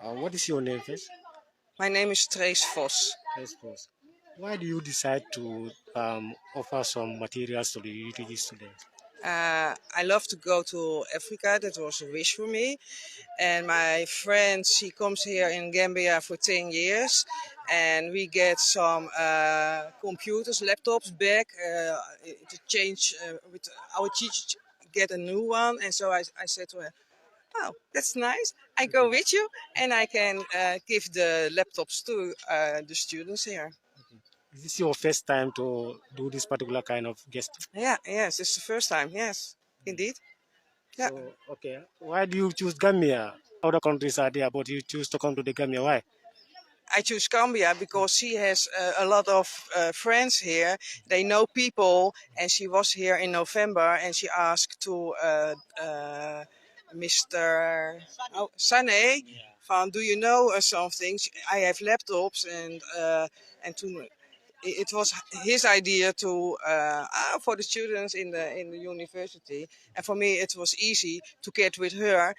What is your name first? My name is Trace Vos. Yes, boss. Why do you decide to offer some materials to the UTG students? I love to go to Africa. That was a wish for me. And my friend, she comes here in Gambia for 10 years. And we get some computers, laptops back to change with our teacher get a new one. And so I said to her, oh, that's nice. I go Okay. with you and I can give the laptops to the students here. Okay. Is this your first time to do this particular kind of guest? Yeah, yes, it's the first time. Yes, indeed. Yeah. So, okay. Why do you choose Gambia? Other countries are there, but you choose to come to the Gambia. Why? I choose Gambia because she has a lot of friends here. They know people, and she was here in November, and she asked to Mr. Sane, van, do you know something? I have laptops, and to, it was his idea to for the students in the university, and for me it was easy to get with her.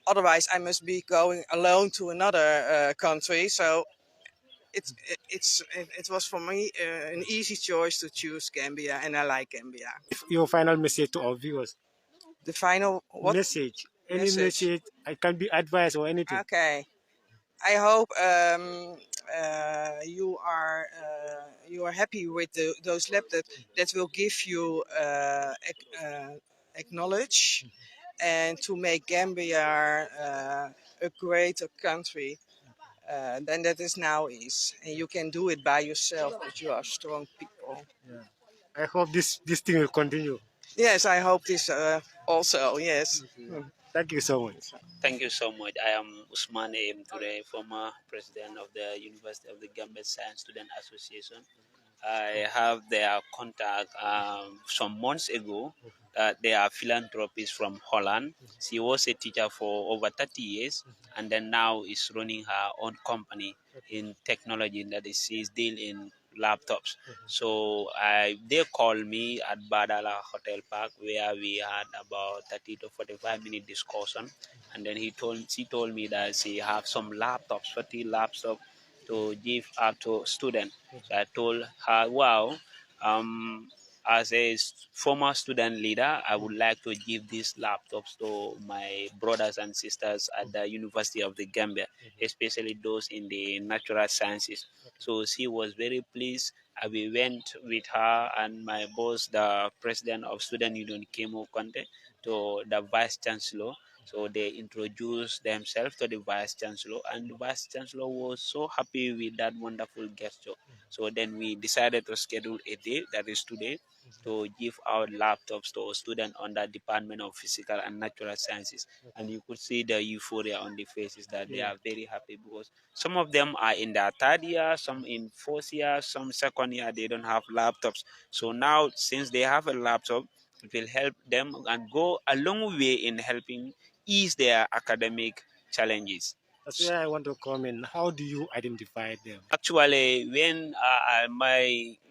Otherwise, I must be going alone to another country. So it was for me an easy choice to choose Gambia, and I like Gambia. Your final message to our viewers. The final what Message. Any message? message. It can be advice or anything. Okay, I hope you are happy with those laptops that will give you acknowledge and to make Gambia a greater country than that is now is, and you can do it by yourself, but you are strong people. Yeah. I hope this thing will continue. Yes, I hope this also. Yes. Thank you so much. Thank you so much. I am Usman A.M. Toure, former president of the University of the Gambia Science Student Association. I have their contact some months ago. They are philanthropists from Holland. She was a teacher for over 30 years and then now is running her own company in technology that is she's deal in laptops. So they called me at Badala Hotel Park where we had about 30 to 45-minute discussion, and then she told me that she have some laptops, 40 laptops to give out to students. So I told her, wow, as a former student leader, I would like to give these laptops to my brothers and sisters at the University of the Gambia, especially those in the natural sciences. So she was very pleased. We went with her and my boss, the president of Student Union, Kemo Conte, to the vice chancellor. So they introduced themselves to the vice chancellor, and the vice chancellor was so happy with that wonderful gesture. So then we decided to schedule a day, that is today, to give out laptops to students on the Department of Physical and Natural Sciences. And you could see the euphoria on the faces that they Yeah. are very happy because some of them are in their third year, some in fourth year, some second year, they don't have laptops. So now, since they have a laptop, it will help them and go a long way in helping ease their academic challenges. That's where I want to come in. How do you identify them? Actually, when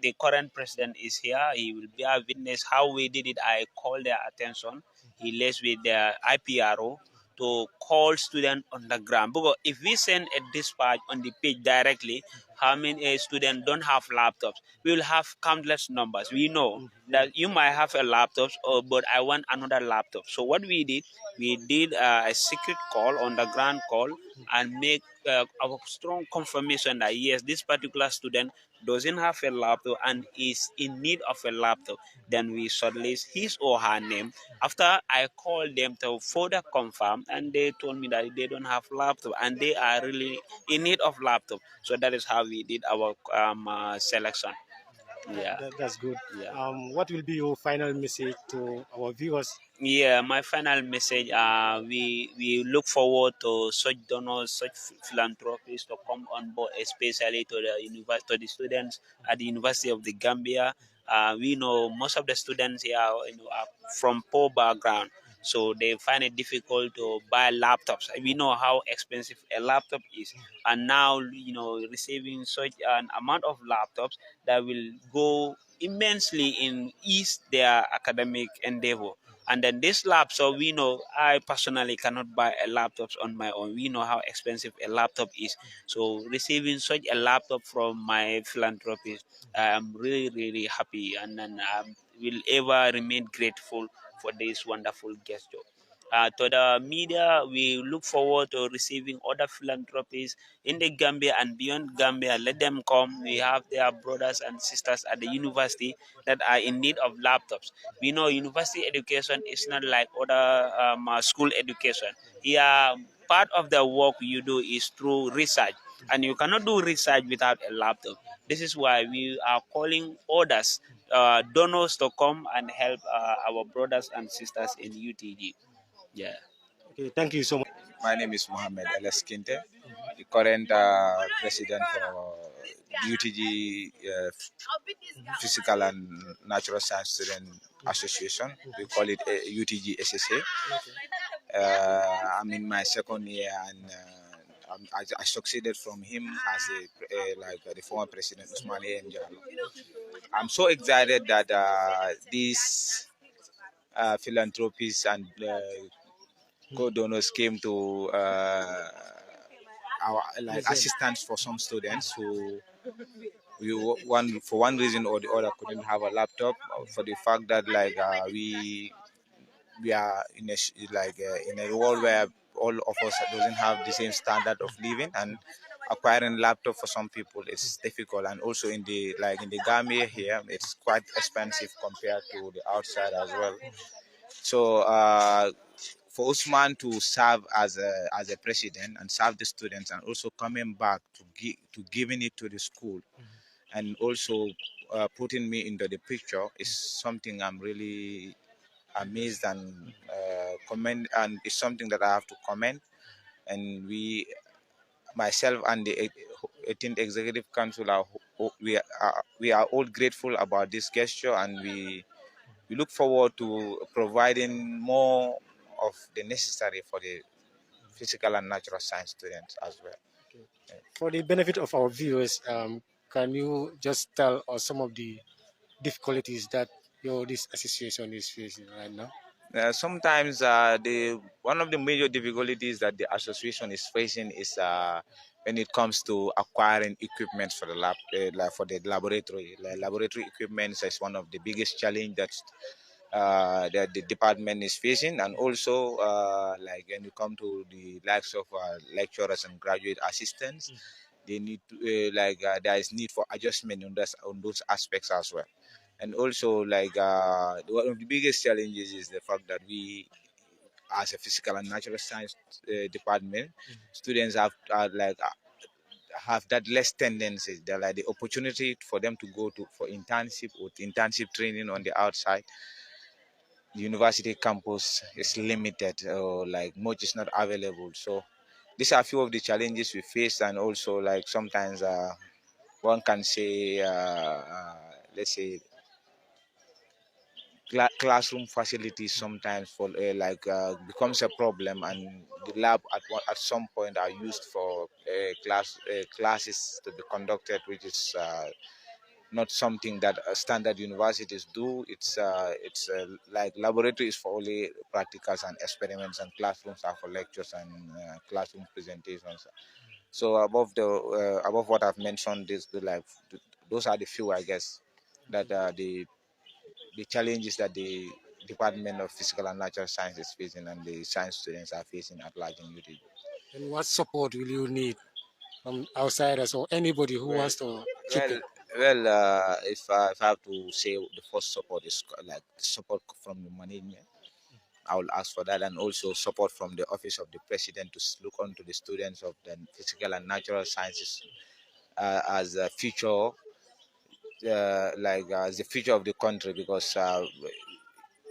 the current president is here, he will be a witness how we did it. I called their attention. He liaised with their IPRO to call students on the ground. Because if we send a dispatch on the page directly, how many students don't have laptops? We will have countless numbers. We know that you might have a laptop, but I want another laptop. So what we did a secret call on the ground call and make a strong confirmation that yes, this particular student doesn't have a laptop and is in need of a laptop. Then we shortlist his or her name. After I called them to further confirm, and they told me that they don't have laptop and they are really in need of laptop. So that is how we did our selection. Yeah, That's good. yeah. What will be your final message to our viewers? Yeah, my final message, we look forward to such donors, such philanthropists to come on board, especially to to the students at the University of the Gambia. We know most of the students here, are from poor background, so they find it difficult to buy laptops. We know how expensive a laptop is, and now receiving such an amount of laptops that will go immensely in ease their academic endeavor. And then this laptop, we know I personally cannot buy a laptop on my own. We know how expensive a laptop is. So receiving such a laptop from my philanthropist, I'm really, really happy, and then will ever remain grateful for this wonderful gesture. To the media, we look forward to receiving other philanthropists in the Gambia and beyond Gambia. Let them come. We have their brothers and sisters at the university that are in need of laptops. We know university education is not like other school education. Here, part of the work you do is through research, and you cannot do research without a laptop. This is why we are calling others, donors, to come and help our brothers and sisters in UTG. Yeah. Okay, thank you so much. My name is Mohammed Elas Kinte, the current president for UTG Physical and Natural Science Student Association. We call it UTG SSA. I'm in my second year, and I succeeded from him as the former president Usman Njalo. I'm so excited that these philanthropists and co-donors came to our assistance for some students who one for one reason or the other couldn't have a laptop, for the fact that we are in in a world where all of us doesn't have the same standard of living, and acquiring laptop for some people is difficult. And also in the in the Gambia here, it's quite expensive compared to the outside as well. So for Usman to serve as a president and serve the students, and also coming back to giving it to the school, and also putting me into the picture, is something I'm really amazed and commend, and it's something that I have to commend. And myself and the 18th Executive Council, we are all grateful about this gesture, and we look forward to providing more of the necessary for the physical and natural science students as well. For the benefit of our viewers, can you just tell us some of the difficulties that this association is facing right now? Sometimes the one of the major difficulties that the association is facing is when it comes to acquiring equipment for the for the laboratory. Laboratory equipment is one of the biggest challenge that the department is facing, and also when you come to the likes of lecturers and graduate assistants, they need to there is need for adjustment on those aspects as well. And also one of the biggest challenges is the fact that we, as a physical and natural science department, students have that less tendencies. They're like the opportunity for them to go to for internship or internship training on the outside. The university campus is limited, or much is not available. So these are a few of the challenges we face. And also sometimes one can say let's say classroom facilities sometimes for becomes a problem, and the lab at some point are used for classes to be conducted, which is not something that standard universities do. It's laboratory is for only practicals and experiments, and classrooms are for lectures and classroom presentations. So above what I've mentioned, those are the few, I guess, that the challenges that the Department of Physical and Natural Science is facing, and the science students are facing at large in UTG. And what support will you need from outsiders or anybody who Well, wants to chip well, in? if I have to say, the first support is support from the management. I will ask for that, and also support from the office of the president to look onto the students of the physical and natural sciences as a future, as the future of the country, because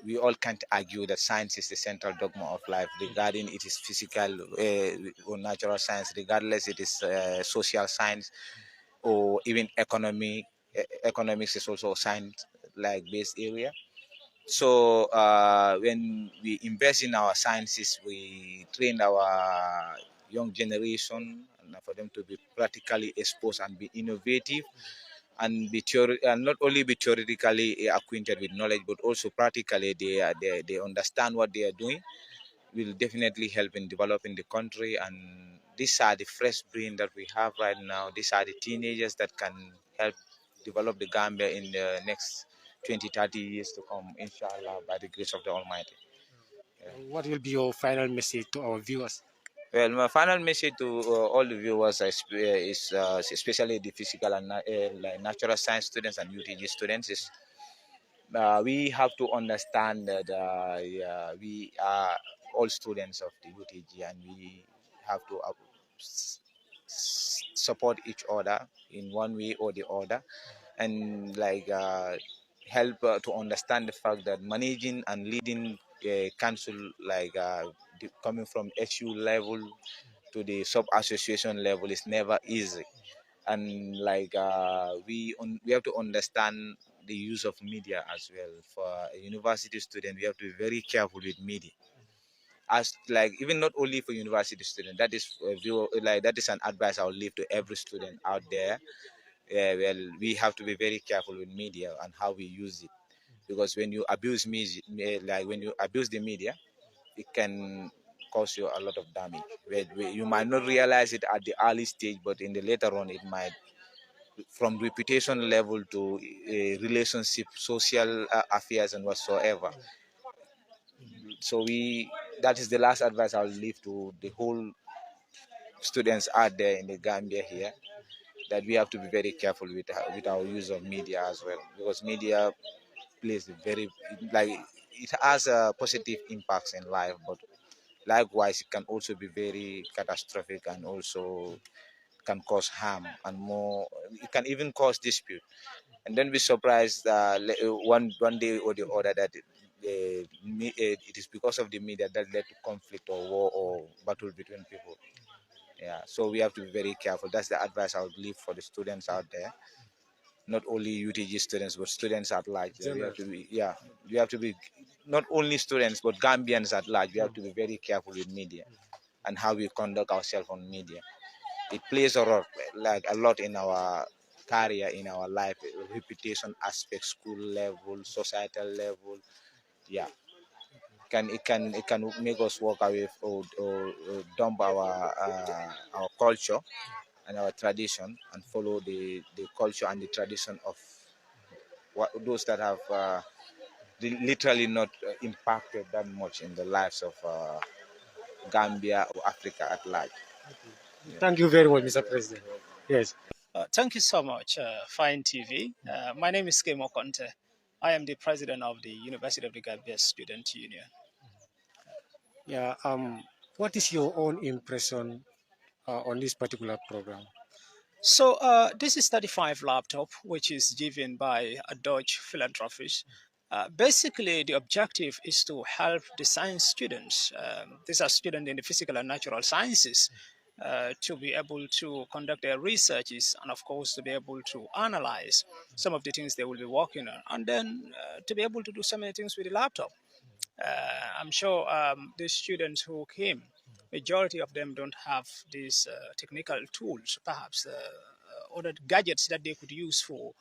we all can't argue that science is the central dogma of life, regarding it is physical or natural science, regardless it is social science or even economy. Economics is also a science based area. So when we invest in our sciences, we train our young generation, and for them to be practically exposed and be innovative, and and not only be theoretically acquainted with knowledge, but also practically they understand what they are doing, will definitely help in developing the country. And these are the fresh brain that we have right now. These are the teenagers that can help develop the Gambia in the next 20, 30 years to come, inshallah, by the grace of the Almighty. Yeah. What will be your final message to our viewers? Well, my final message to all the viewers is especially the physical and like natural science students and UTG students, is we have to understand that yeah, we are all students of the UTG, and we have to support each other in one way or the other, and like help to understand the fact that managing and leading a council, like coming from SU level to the sub association level, is never easy. And like we have to understand the use of media as well. For a university student, we have to be very careful with media, as like even not only for university student. That is like that is an advice I'll leave to every student out there. Yeah, well, we have to be very careful with media and how we use it, because when you abuse media, like when you abuse the media, it can cause you a lot of damage. Where you might not realize it at the early stage, but in the later on, it might, from reputation level to relationship, social affairs, and whatsoever. So that is the last advice I'll leave to the whole students out there in the Gambia here, that we have to be very careful with our use of media as well, because media plays a very, like, it has a positive impacts in life, but likewise it can also be very catastrophic, and also can cause harm, and more, it can even cause dispute. And then be surprised one day or the other that it is because of the media that led to conflict or war or battle between people. Yeah, so we have to be very careful. That's the advice I would leave for the students out there, not only UTG students but students at large. We have General. to be, yeah, we have to be, not only students but Gambians at large. We have to be very careful with media and how we conduct ourselves on media. It plays a role, like a lot in our career, in our life, reputation aspect, school level, societal level. Yeah, it can make us walk away, or dump our culture and our tradition, and follow the culture and the tradition of those that have literally not impacted that much in the lives of Gambia or Africa at large. Yeah. Thank you very much, Mr. President. Yes. Thank you so much, Fine TV. My name is Kemo Conte. I am the president of the University of the Gambia Student Union. Yeah. What is your own impression on this particular program? So this is 35 laptop, which is given by a Deutsch Philanthropist. Basically, the objective is to help the science students. These are students in the physical and natural sciences. To be able to conduct their researches, and of course to be able to analyze some of the things they will be working on, and then to be able to do so many things with the laptop. I'm sure the students who came, majority of them don't have these technical tools, perhaps other gadgets that they could use for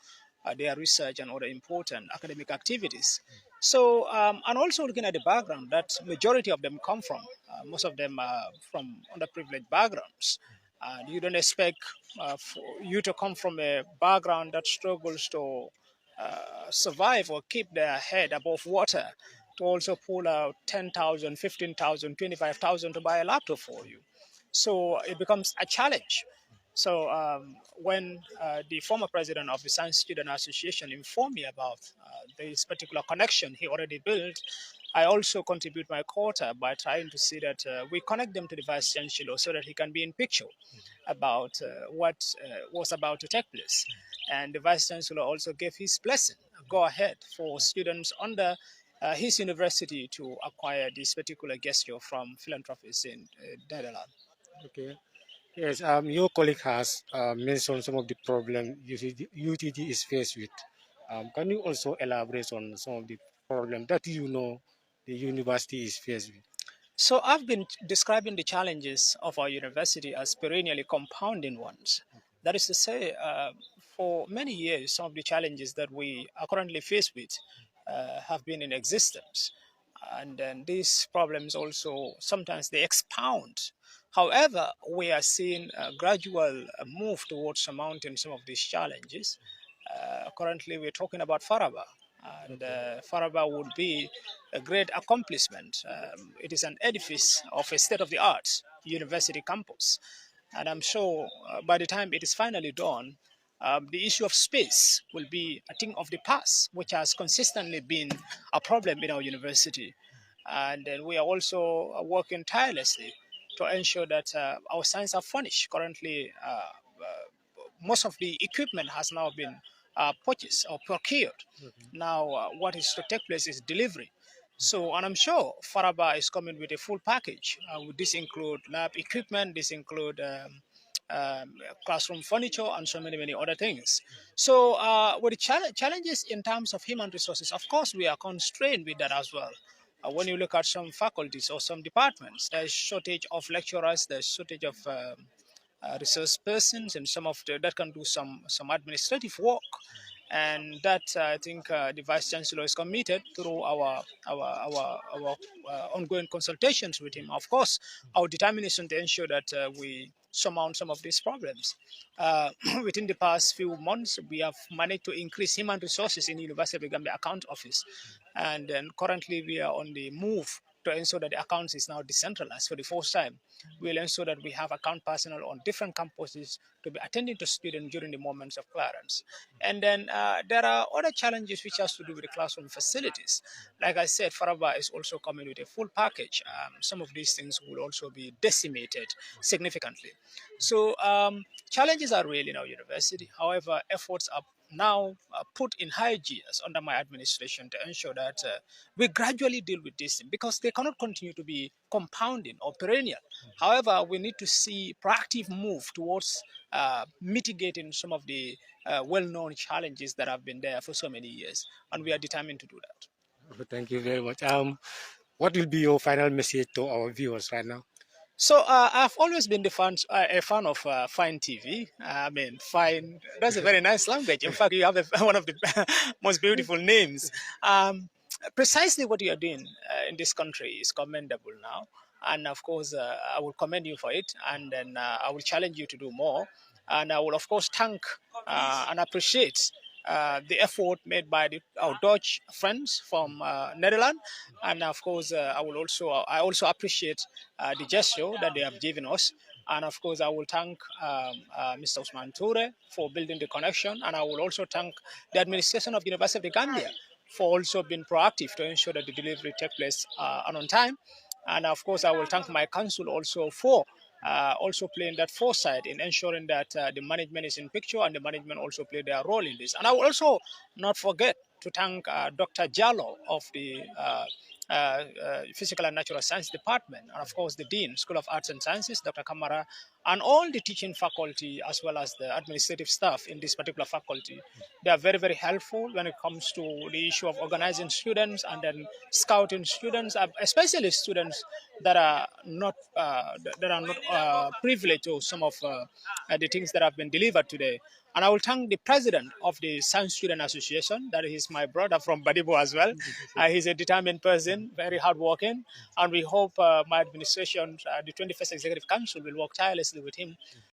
their research and other important academic activities. So, and also looking at the background that majority of them come from, most of them are from underprivileged backgrounds. And you don't expect for you to come from a background that struggles to survive or keep their head above water to also pull out 10,000, 15,000, 25,000 to buy a laptop for you. So it becomes a challenge. So when the former president of the Science Student Association informed me about this particular connection he already built, I also contribute my quota by trying to see that we connect them to the vice chancellor so that he can be in picture about what was about to take place. And the vice chancellor also gave his blessing, go ahead for students under his university to acquire this particular gesture from philanthropists in Netherlands. Okay. Yes. Your colleague has mentioned some of the problem UTG is faced with. Can you also elaborate on some of the problem that the university is faced with? So I've been describing the challenges of our university as perennially compounding ones. That is to say, for many years, some of the challenges that we are currently faced with have been in existence. And then these problems also sometimes they expound. However, we are seeing a gradual move towards surmounting some of these challenges. Currently, we're talking about Faraba, and Faraba would be a great accomplishment. It is an edifice of a state of the art university campus. And I'm sure by the time it is finally done, the issue of space will be a thing of the past, which has consistently been a problem in our university. And then we are also working tirelessly to ensure that our science are furnished. Currently, most of the equipment has now been purchased or procured. Now, what is to take place is delivery. So, and I'm sure Faraba is coming with a full package. This include lab equipment, this include classroom furniture, and so many other things. So, with the challenges in terms of human resources, of course, we are constrained with that as well. When you look at some faculties or some departments, there's shortage of lecturers, there's shortage of resource persons, and some of that can do some administrative work, and that I think the vice chancellor is committed through our ongoing consultations with him. Of course, our determination to ensure that we surmount some of these problems. Within the past few months, we have managed to increase human resources in University of the Gambia account office, and then currently we are on the move to ensure that the accounts is now decentralized for the first time. We'll ensure that we have account personnel on different campuses to be attending to students during the moments of clearance. And then there are other challenges which has to do with the classroom facilities. Like I said, Faraba is also coming with a full package. Some of these things will also be decimated significantly. So challenges are real in our university. However, efforts are now put in high gears under my administration to ensure that we gradually deal with this thing, because they cannot continue to be compounding or perennial. However, we need to see proactive move towards mitigating some of the well-known challenges that have been there for so many years, and we are determined to do that. Thank you very much. What will be your final message to our viewers right now? So I've always been a fan of Fine TV. I mean, Fine. That's a very nice language. In fact, you have one of the most beautiful names. Precisely what you are doing in this country is commendable now, and of course, I will commend you for it, and then I will challenge you to do more, and I will of course thank and appreciate the effort made by our Dutch friends from Netherlands, and of course, I also appreciate the gesture that they have given us, and of course, I will thank Mr. Usman Toure for building the connection, and I will also thank the administration of University of the Gambia for also being proactive to ensure that the delivery take place and on time. And of course, I will thank my council also for also playing that foresight in ensuring that the management is in picture, and the management also play their role in this. And I will also not forget to thank Dr. Jallo of the Physical and Natural Science Department, and of course the Dean, School of Arts and Sciences, Dr. Kamara, and all the teaching faculty as well as the administrative staff in this particular faculty. They are very helpful when it comes to the issue of organizing students and then scouting students, especially students that are not privileged to some of the things that have been delivered today. And I will thank the president of the Science Student Association. That is my brother from Badibo as well. He's a determined person, very hardworking. And we hope my administration, the 21st Executive Council, will work tirelessly with him